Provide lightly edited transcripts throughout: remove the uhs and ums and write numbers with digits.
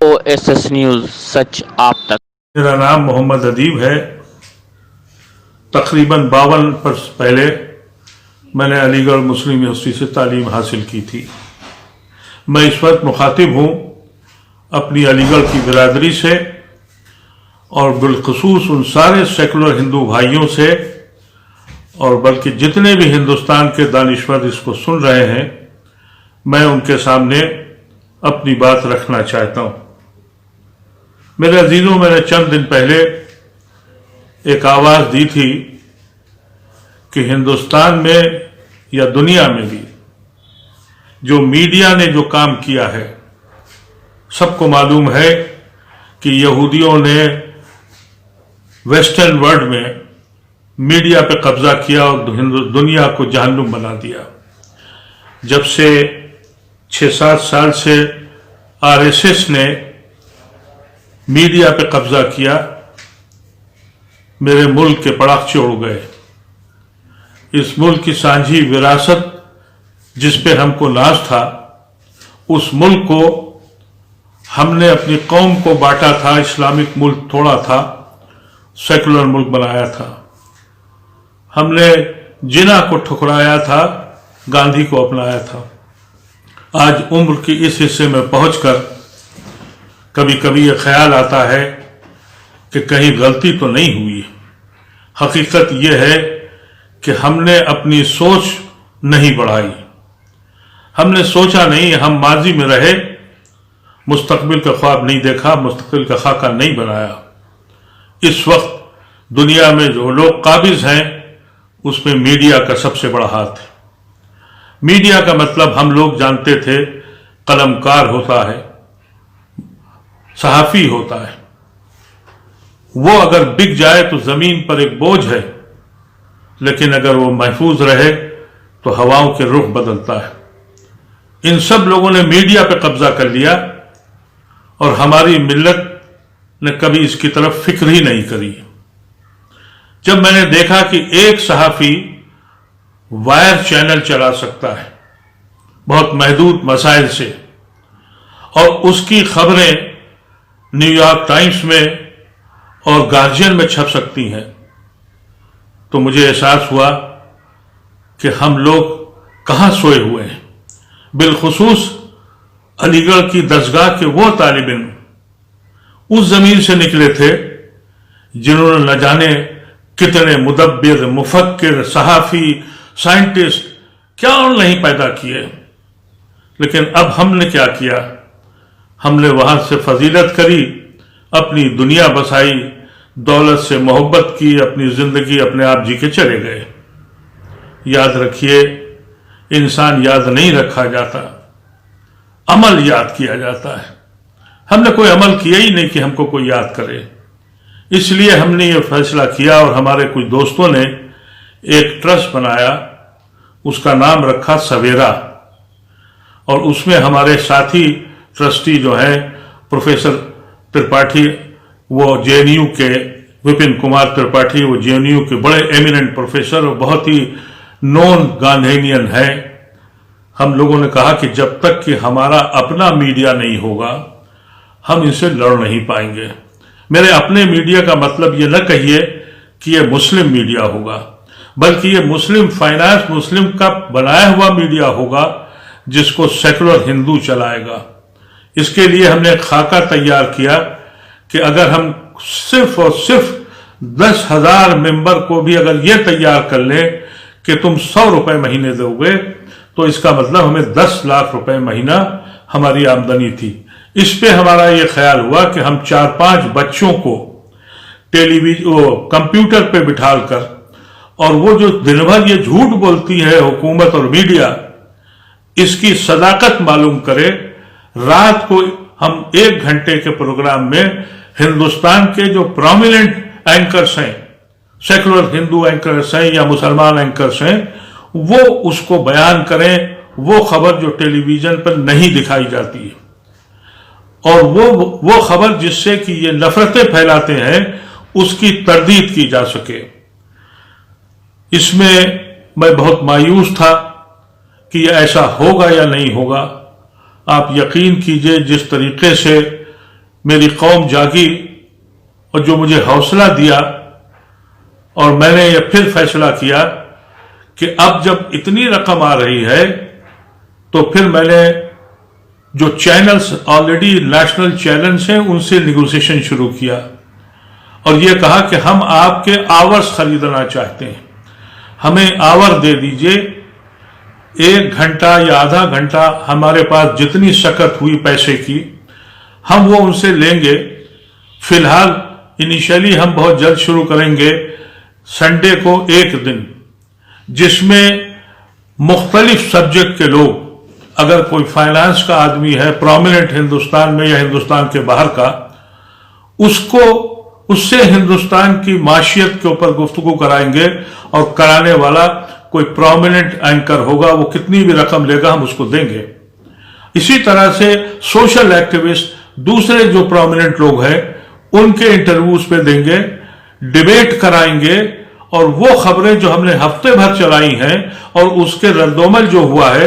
OSS news, सच आप तक। मेरा नाम मोहम्मद अदीब है। तकरीबन 52 वर्ष पहले मैंने अलीगढ़ मुस्लिम यूनिवर्सिटी से तालीम हासिल की थी। मैं इस वक्त मुखातिब हूँ अपनी अलीगढ़ की बिरादरी से और बिलखसूस उन सारे सेकुलर हिंदू भाइयों से, और बल्कि जितने भी हिंदुस्तान के दानिश्वर इसको सुन रहे हैं, मैं उनके सामने अपनी बात रखना चाहता हूँ। मेरे अजीजों, मैंने चंद दिन पहले एक आवाज दी थी कि हिंदुस्तान में या दुनिया में भी जो मीडिया ने जो काम किया है, सबको मालूम है कि यहूदियों ने वेस्टर्न वर्ल्ड में मीडिया पे कब्जा किया और दुनिया को जहन्नुम बना दिया। जब से 6-7 साल से RSS ने मीडिया पे कब्जा किया, मेरे मुल्क के पड़ाखे उड़ गए। इस मुल्क की सांझी विरासत जिस पे हमको नाज था, उस मुल्क को हमने अपनी कौम को बांटा था, इस्लामिक मुल्क तोड़ा था, सेकुलर मुल्क बनाया था। हमने जिना को ठुकराया था, गांधी को अपनाया था। आज उम्र के इस हिस्से में पहुंचकर कभी कभी ये ख्याल आता है कि कहीं गलती तो नहीं हुई। हकीकत यह है कि हमने अपनी सोच नहीं बढ़ाई, हमने सोचा नहीं, हम माजी में रहे, मुस्तकबिल का ख्वाब नहीं देखा, मुस्तकबिल का खाका नहीं बनाया। इस वक्त दुनिया में जो लोग काबिज हैं, उसमें मीडिया का सबसे बड़ा हाथ है। मीडिया का मतलब हम लोग जानते थे कलमकार होता है, सहाफी होता है। वो अगर बिक जाए तो जमीन पर एक बोझ है, लेकिन अगर वो महफूज रहे तो हवाओं के रुख बदलता है। इन सब लोगों ने मीडिया पर कब्जा कर लिया और हमारी मिल्लत ने कभी इसकी तरफ फिक्र ही नहीं करी। जब मैंने देखा कि एक सहाफी वायर चैनल चला सकता है बहुत महदूद मसाइल से, और उसकी खबरें न्यूयॉर्क टाइम्स में और गार्जियन में छप सकती हैं, तो मुझे एहसास हुआ कि हम लोग कहां सोए हुए हैं। बिलखुसूस अलीगढ़ की दरसगाह के वो तालिब इल्म उस जमीन से निकले थे जिन्होंने न जाने कितने मुदब्बिर, मुफक्किर, सहाफी, साइंटिस्ट क्या नहीं पैदा किए। लेकिन अब हमने क्या किया? हमने वहां से फजीलत करी, अपनी दुनिया बसाई, दौलत से मोहब्बत की, अपनी जिंदगी अपने आप जी के चले गए। याद रखिए, इंसान याद नहीं रखा जाता, अमल याद किया जाता है। हमने कोई अमल किया ही नहीं कि हमको कोई याद करे। इसलिए हमने ये फैसला किया और हमारे कुछ दोस्तों ने एक ट्रस्ट बनाया, उसका नाम रखा सवेरा, और उसमें हमारे साथी ट्रस्टी जो हैं प्रोफेसर त्रिपाठी, वो JNU के, विपिन कुमार त्रिपाठी, वो JNU के बड़े एमिनेंट प्रोफेसर और बहुत ही नॉन गांधीनियन है। हम लोगों ने कहा कि जब तक कि हमारा अपना मीडिया नहीं होगा, हम इनसे लड़ नहीं पाएंगे। मेरे अपने मीडिया का मतलब ये न कहिए कि ये मुस्लिम मीडिया होगा, बल्कि ये मुस्लिम फाइनेंस, मुस्लिम का बनाया हुआ मीडिया होगा जिसको सेकुलर हिंदू चलाएगा। इसके लिए हमने एक खाका तैयार किया कि अगर हम सिर्फ और सिर्फ 10,000 मेंबर को भी अगर ये तैयार कर लें कि तुम 100 रुपए महीने दोगे, तो इसका मतलब हमें 10 लाख रुपए महीना हमारी आमदनी थी। इस पे हमारा ये ख्याल हुआ कि हम 4-5 बच्चों को कंप्यूटर पे बिठाल कर, और वो जो दिन भर ये झूठ बोलती है हुकूमत और मीडिया, इसकी सदाकत मालूम करे। रात को हम 1 घंटे के प्रोग्राम में हिंदुस्तान के जो प्रोमिनेंट एंकर्स हैं, सेकुलर हिंदू एंकर्स हैं या मुसलमान एंकर्स हैं, वो उसको बयान करें, वो खबर जो टेलीविजन पर नहीं दिखाई जाती है, और वो खबर जिससे कि ये नफरतें फैलाते हैं, उसकी तरदीद की जा सके। इसमें मैं बहुत मायूस था कि ये ऐसा होगा या नहीं होगा। आप यकीन कीजिए, जिस तरीके से मेरी कौम जागी और जो मुझे हौसला दिया, और मैंने ये फिर फैसला किया कि अब जब इतनी रकम आ रही है तो फिर मैंने जो चैनल्स ऑलरेडी नेशनल चैनल्स हैं उनसे निगोशिएशन शुरू किया और ये कहा कि हम आपके आवर्स खरीदना चाहते हैं, हमें आवर दे दीजिए, 1 घंटा या आधा घंटा हमारे पास जितनी शकत हुई पैसे की हम वो उनसे लेंगे। फिलहाल इनिशियली हम बहुत जल्द शुरू करेंगे संडे को एक दिन, जिसमें मुख्तलिफ सब्जेक्ट के लोग, अगर कोई फाइनेंस का आदमी है प्रोमिनेंट हिंदुस्तान में या हिंदुस्तान के बाहर का, उससे हिंदुस्तान की माशियत के ऊपर गुफ्तगू कराएंगे और कराने वाला कोई प्रोमिनेंट एंकर होगा, वो कितनी भी रकम लेगा हम उसको देंगे। इसी तरह से सोशल एक्टिविस्ट दूसरे जो प्रोमिनेंट लोग हैं उनके इंटरव्यूज पे देंगे, डिबेट कराएंगे और वो खबरें जो हमने हफ्ते भर चलाई हैं और उसके रद्दोमल जो हुआ है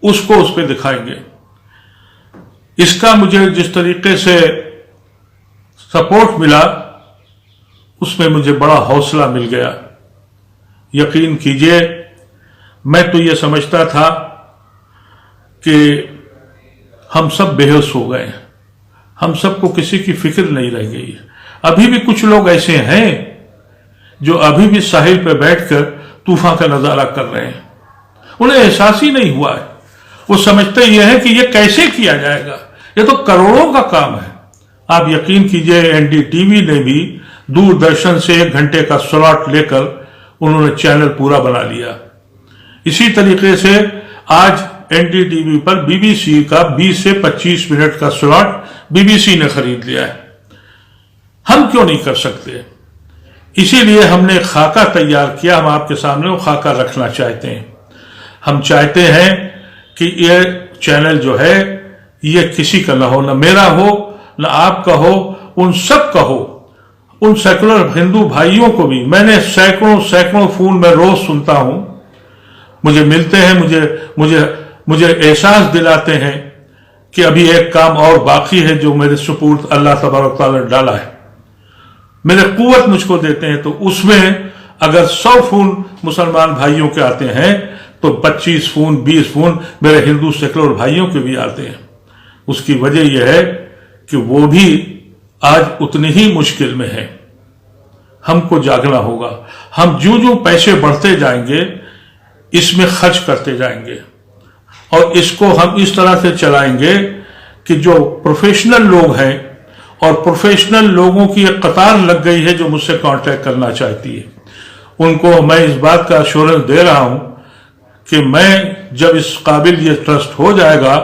उसको उस पर दिखाएंगे। इसका मुझे जिस तरीके से सपोर्ट मिला उसमें मुझे बड़ा हौसला मिल गया। यकीन कीजिए मैं तो ये समझता था कि हम सब बेहोश हो गए, हम सबको किसी की फिक्र नहीं रह गई। अभी भी कुछ लोग ऐसे हैं जो अभी भी साहिल पे बैठकर तूफान का नजारा कर रहे हैं, उन्हें एहसास ही नहीं हुआ है। वो समझते ये है कि ये कैसे किया जाएगा, ये तो करोड़ों का काम है। आप यकीन कीजिए एनडीटीवी ने भी दूरदर्शन से 1 घंटे का स्लॉट लेकर उन्होंने चैनल पूरा बना लिया। इसी तरीके से आज एनडीटीवी पर बीबीसी का 20 से 25 मिनट का स्लॉट बीबीसी ने खरीद लिया है। हम क्यों नहीं कर सकते? इसीलिए हमने खाका तैयार किया, हम आपके सामने वो खाका रखना चाहते हैं। हम चाहते हैं कि ये चैनल जो है ये किसी का ना हो, ना मेरा हो, ना आपका हो, उन सब का हो। उन सेकुलर हिंदू भाइयों को भी मैंने सैकड़ों फोन में रोज सुनता हूं, मुझे मिलते हैं, मुझे एहसास दिलाते हैं कि अभी एक काम और बाकी है जो मेरे सुपुर्द अल्लाह तबारक तआला ने डाला है। मेरे कुव्वत मुझको देते हैं, तो उसमें अगर 100 फोन मुसलमान भाइयों के आते हैं तो 25 फोन 20 फोन मेरे हिंदू सेकुलर भाइयों के भी आते हैं। उसकी वजह यह है कि वो भी आज उतनी ही मुश्किल में है। हमको जागना होगा। हम जो पैसे बढ़ते जाएंगे इसमें खर्च करते जाएंगे और इसको हम इस तरह से चलाएंगे कि जो प्रोफेशनल लोग हैं, और प्रोफेशनल लोगों की एक कतार लग गई है जो मुझसे कांटेक्ट करना चाहती है, उनको मैं इस बात का एश्योरेंस दे रहा हूं कि मैं जब इस काबिल ये ट्रस्ट हो जाएगा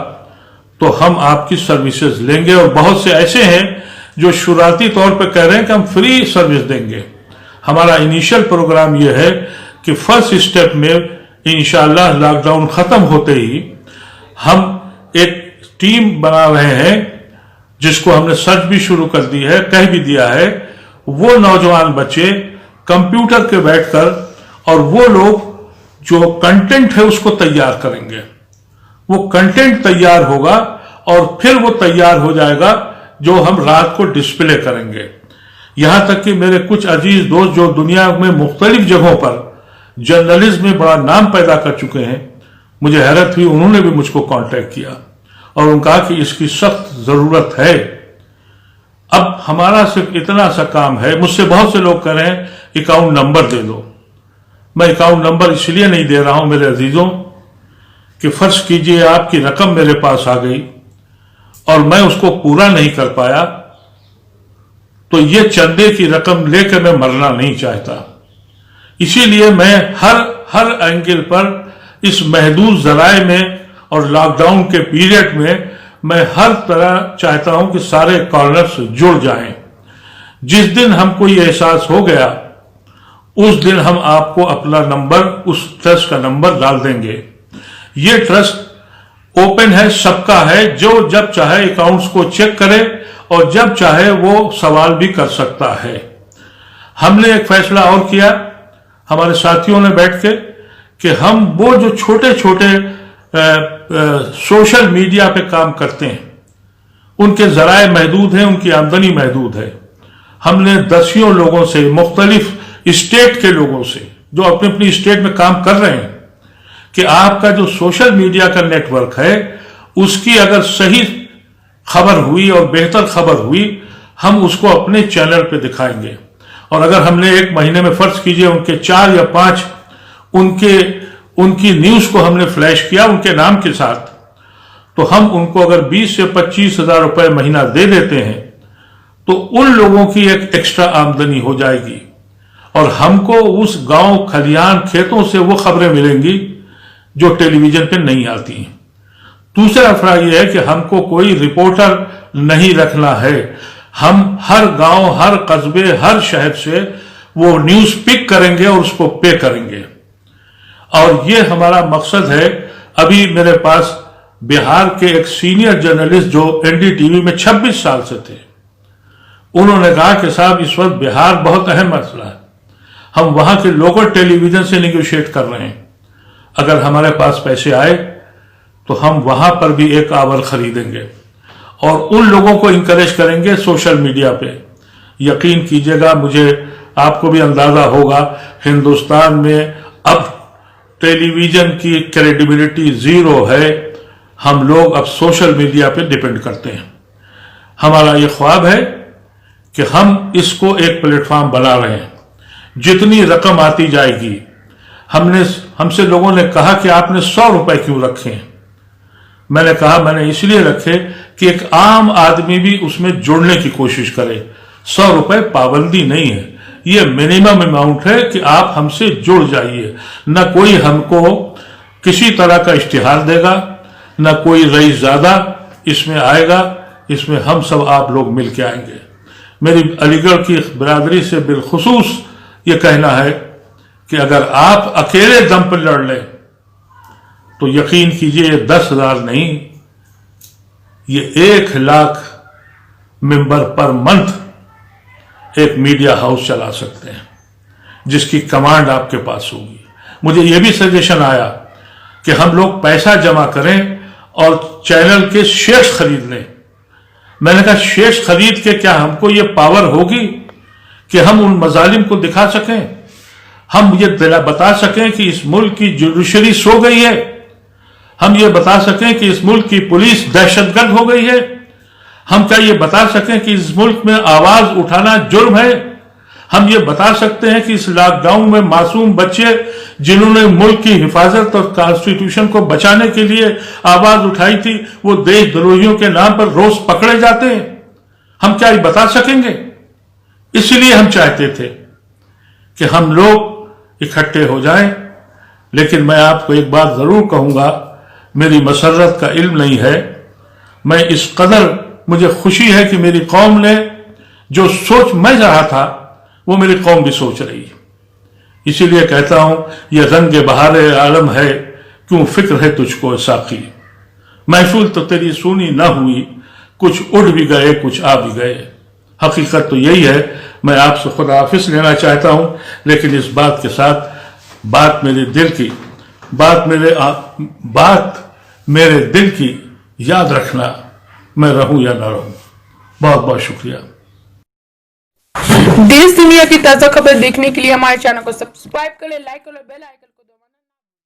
तो हम आपकी सर्विसेज लेंगे। और बहुत से ऐसे हैं जो शुरुआती तौर पर कह रहे हैं कि हम फ्री सर्विस देंगे। हमारा इनिशियल प्रोग्राम यह है कि फर्स्ट स्टेप में इंशाअल्लाह लॉकडाउन खत्म होते ही हम एक टीम बना रहे हैं जिसको हमने सर्च भी शुरू कर दी है, कह भी दिया है। वो नौजवान बच्चे कंप्यूटर के बैठकर और वो लोग जो कंटेंट है उसको तैयार करेंगे। वो कंटेंट तैयार होगा और फिर वो तैयार हो जाएगा जो हम रात को डिस्प्ले करेंगे। यहां तक कि मेरे कुछ अजीज दोस्त जो दुनिया में मुख्तलिफ जगहों पर जर्नलिज्म में बड़ा नाम पैदा कर चुके हैं, मुझे हैरत हुई, उन्होंने भी मुझको कांटेक्ट किया और उन्होंने कहा कि इसकी सख्त जरूरत है। अब हमारा सिर्फ इतना सा काम है। मुझसे बहुत से लोग कह रहे हैं अकाउंट नंबर दे दो। मैं अकाउंट नंबर इसलिए नहीं दे रहा हूं मेरे अजीजों कि फर्ज कीजिए आपकी रकम मेरे पास आ गई और मैं उसको पूरा नहीं कर पाया, तो ये चंदे की रकम लेकर मैं मरना नहीं चाहता। इसीलिए मैं हर एंगल पर इस महदूद जराए में और लॉकडाउन के पीरियड में मैं हर तरह चाहता हूं कि सारे कॉर्नर्स जुड़ जाएं। जिस दिन हमको ये एहसास हो गया उस दिन हम आपको अपना नंबर, उस ट्रस्ट का नंबर डाल देंगे। ये ट्रस्ट ओपन है, सबका है, जो जब चाहे अकाउंट्स को चेक करे और जब चाहे वो सवाल भी कर सकता है। हमने एक फैसला और किया हमारे साथियों ने बैठ के कि हम वो जो छोटे छोटे सोशल मीडिया पे काम करते हैं उनके ज़राए महदूद हैं, उनकी आमदनी महदूद है। हमने दसियों लोगों से, मुख्तलिफ स्टेट के लोगों से जो अपनी अपनी स्टेट में काम कर रहे हैं कि आपका जो सोशल मीडिया का नेटवर्क है उसकी अगर सही खबर हुई और बेहतर खबर हुई, हम उसको अपने चैनल पे दिखाएंगे। और अगर हमने एक महीने में फर्ज कीजिए उनके 4 या 5 उनकी न्यूज को हमने फ्लैश किया उनके नाम के साथ, तो हम उनको अगर 20 से 25 हजार रुपए महीना दे देते हैं तो उन लोगों की एक एक्स्ट्रा आमदनी हो जाएगी और हमको उस गांव, खलिहान, खेतों से वो खबरें मिलेंगी जो टेलीविजन पे नहीं आती हैं। दूसरा फर्क यह है कि हमको कोई रिपोर्टर नहीं रखना है। हम हर गांव, हर कस्बे, हर शहर से वो न्यूज पिक करेंगे और उसको पे करेंगे। और ये हमारा मकसद है। अभी मेरे पास बिहार के एक सीनियर जर्नलिस्ट जो एनडीटीवी में 26 साल से थे, उन्होंने कहा कि साहब इस वक्त बिहार बहुत अहम मसला है, हम वहां के लोकल टेलीविजन से निगोशिएट कर रहे हैं, अगर हमारे पास पैसे आए तो हम वहां पर भी एक आवर खरीदेंगे और उन लोगों को इंकरेज करेंगे सोशल मीडिया पे। यकीन कीजिएगा, मुझे, आपको भी अंदाजा होगा, हिंदुस्तान में अब टेलीविजन की क्रेडिबिलिटी जीरो है। हम लोग अब सोशल मीडिया पे डिपेंड करते हैं। हमारा ये ख्वाब है कि हम इसको एक प्लेटफॉर्म बना रहे हैं। जितनी रकम आती जाएगी, हमसे लोगों ने कहा कि आपने 100 रुपए क्यों रखे हैं। मैंने कहा मैंने इसलिए रखे कि एक आम आदमी भी उसमें जुड़ने की कोशिश करे। 100 रुपए पाबंदी नहीं है, ये मिनिमम अमाउंट है कि आप हमसे जुड़ जाइए। न कोई हमको किसी तरह का इश्तिहार देगा, न कोई रईस ज्यादा इसमें आएगा, इसमें हम सब आप लोग मिल के आएंगे। मेरी अलीगढ़ की बिरादरी से बिलखुसूस ये कहना है कि अगर आप अकेले दम पर लड़ लें तो यकीन कीजिए ये 10,000 नहीं, ये 1 लाख मेंबर पर मंथ एक मीडिया हाउस चला सकते हैं जिसकी कमांड आपके पास होगी। मुझे यह भी सजेशन आया कि हम लोग पैसा जमा करें और चैनल के शेयर्स खरीद लें। मैंने कहा शेयर्स खरीद के क्या हमको ये पावर होगी कि हम उन मजालिम को दिखा सकें, हम ये बता सकें कि इस मुल्क की जुडिशरी सो गई है, हम ये बता सकें कि इस मुल्क की पुलिस दहशतगर्द हो गई है, हम क्या ये बता सकें कि इस मुल्क में आवाज उठाना जुर्म है, हम ये बता सकते हैं कि इस लॉकडाउन में मासूम बच्चे जिन्होंने मुल्क की हिफाजत और कॉन्स्टिट्यूशन को बचाने के लिए आवाज उठाई थी, वो देशद्रोहियों के नाम पर रोज पकड़े जाते हैं। हम क्या ये बता सकेंगे? इसलिए हम चाहते थे कि हम लोग इकट्ठे हो जाएं। लेकिन मैं आपको एक बात जरूर कहूंगा, मेरी मसरत का इल्म नहीं है, मैं इस कदर मुझे खुशी है कि मेरी कौम ने जो सोच मैं रहा था वो मेरी कौम भी सोच रही है। इसीलिए कहता हूं ये रंग बहारे आलम है, क्यों फिक्र है तुझको साकी। महफूल तो तेरी सुनी ना हुई, कुछ उड़ भी गए कुछ आ भी गए। हकीकत तो यही है। मैं आपसे खुदा हाफिज लेना चाहता हूं, लेकिन इस बात के साथ बात मेरे दिल की याद रखना, मैं रहूं या ना रहूं। बहुत बहुत शुक्रिया। देश दुनिया की ताजा खबर देखने के लिए हमारे चैनल को सब्सक्राइब करें, लाइक करें, बेल आइकन